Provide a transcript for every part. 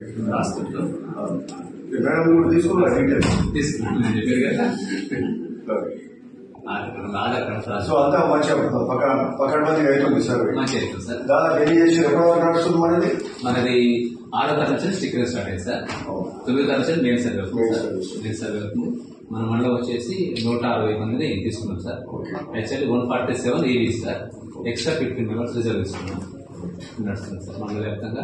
Hospital madam కూడా తీసుకోవాలి తీసుకున్నాను నేను చెప్పారు కదా ఆధార్ కార్డు సార్. సో అంతా మంచిగా పక్కన మందిగా అవుతుంది సార్. మంచిగా అవుతుంది సార్. దాదాపు ఎన్ని చేసి ఎప్పటి వరకు నడుస్తుంది మనది? మనది 6వ తరగతి స్టిక్కర్ స్టార్ట్ అయింది సార్. 9వ తరగతి మెయిన్ సర్వే మన మండలం వచ్చేసి 160 మందిని తీసుకున్నాం సార్. యాక్చువల్లీ 147 ఏవీ సార్. ఎక్స్ట్రా 15 మెంబర్స్ రిజర్వ్ తీసుకున్నాం. నడుస్తుంది సార్ మండల వ్యాప్తంగా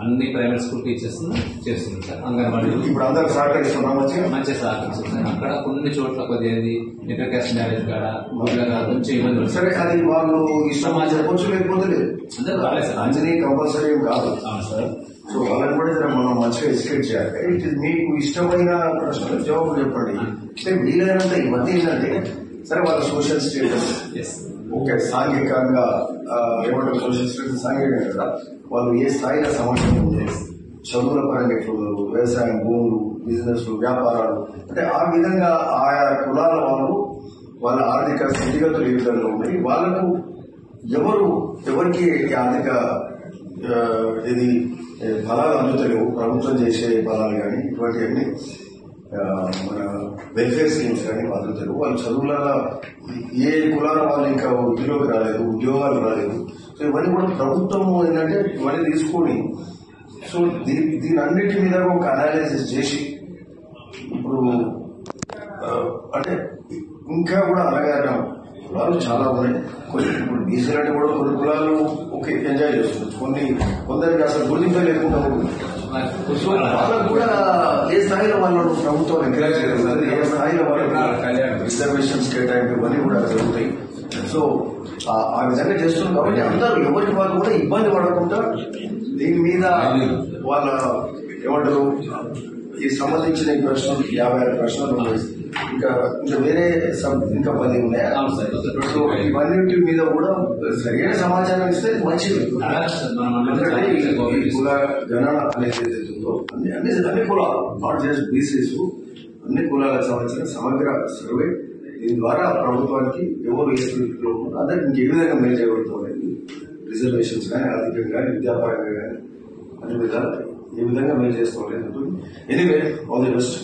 అన్ని ప్రైవేట్ స్కూల్ టీచర్స్ చేస్తున్నాం సార్. అంగన్వాడీ ఇప్పుడు అందరూ సహకరిస్తున్నాం మంచిగా సహకరిస్తుంది సార్. అక్కడ కొన్ని చోట్ల కొద్దిగా ఇంటర్ కాస్ట్ మ్యారేజ్ కాడ కొంచెం ఇబ్బంది సరే. అది వాళ్ళు ఇష్టం చెప్పొచ్చు, లేకపోతే లేదు. అందరూ రాలేదు సార్. అంజనీ కంపల్సరీ కాదు సార్. సో వాళ్ళని కూడా మనం మంచిగా ఎస్కేట్ చేయాలి. మీకు ఇష్టమైన ప్రశ్నలకు జవాబు చెప్పండి. అంటే వీలైనంత ఇవన్నీ ఏంటంటే సరే వాళ్ళ సోషల్ స్టేటస్ ఓకే, సాంఘికంగా ఏమంటారు, సోషల్ స్టేటస్ సాంఘికంగా కదా, వాళ్ళు ఏ స్థాయిలో సమాజం ఉంది, చదువుల పరంగా ఎట్లున్నారు, వ్యవసాయం, భూములు, బిజినెస్, వ్యాపారాలు, అంటే ఆ విధంగా ఆయా కులాల వాళ్ళు వాళ్ళ ఆర్థిక స్థితిగతులు ఏ విధంగా ఉన్నాయి, వాళ్ళకు ఎవరికి ఆర్థిక ఇది ఫలాలు అందుతలేవు, ప్రభుత్వం చేసే ఫలాలు కానీ ఇటువంటివన్నీ మన వెల్ఫేర్ స్కీమ్స్ కానీ అందుతలేవు, వాళ్ళ చదువులలో ఏ కులాల వాళ్ళు ఇంకా వృద్ధిలోకి రాలేదు, ఉద్యోగాలు రాలేదు. సో ఇవన్నీ కూడా ప్రభుత్వం ఏంటంటే ఇవన్నీ తీసుకొని సో దీని అన్నిటి మీద ఒక అనాలిసిస్ చేసి ఇప్పుడు అంటే ఇంకా కూడా అలాగే కులాలు చాలా ఉన్నాయి. కొన్ని ఇప్పుడు బీసీలంటే కూడా కొన్ని కులాలు ఓకే ఎంజాయ్ చేస్తుంది, కొందరికి అసలు గుర్తింపే లేకుండా సో వాళ్ళకు కూడా ఏ స్థాయిలో వాళ్ళు ప్రభుత్వం ఎంకరేజ్ చేయగలుగుతుంది, ఏ స్థాయిలో వాళ్ళు రిజర్వేషన్స్ కేటాయింపు ఇవన్నీ కూడా జరుగుతాయి. సో ఆ విధంగా చేస్తున్నాం కాబట్టి అందరూ ఎవరికి వాళ్ళు కూడా ఇబ్బంది పడకుండా దీని మీద వాళ్ళ ఏమంటారు ఈ సంబంధించిన ప్రశ్నలు 56 ప్రశ్నలు ఉన్నాయి. ఇంకా వేరే ఇంకా 10 ఉన్నాయా? సో ఇవన్నింటి మీద కూడా సరైన సమాచారం ఇస్తే మంచిది. కుల గణన అనేది ఏదైతుందో అన్ని కులాలు, నాట్ జస్ట్ బీసీస్, అన్ని కులాలకు సంబంధించిన సమగ్ర సర్వే, దీని ద్వారా ప్రభుత్వానికి ఎవరు ఏ స్థితిలో అందరికి ఇంకే విధంగా మేలు చేయబడుతుంది అనేది రిజర్వేషన్స్ కానీ ఆర్థికంగా కానీ విద్యాపరంగా కానీ అన్ని విధాలు ఏ విధంగా మేలు చేసుకోవాలి. Anyway all the best.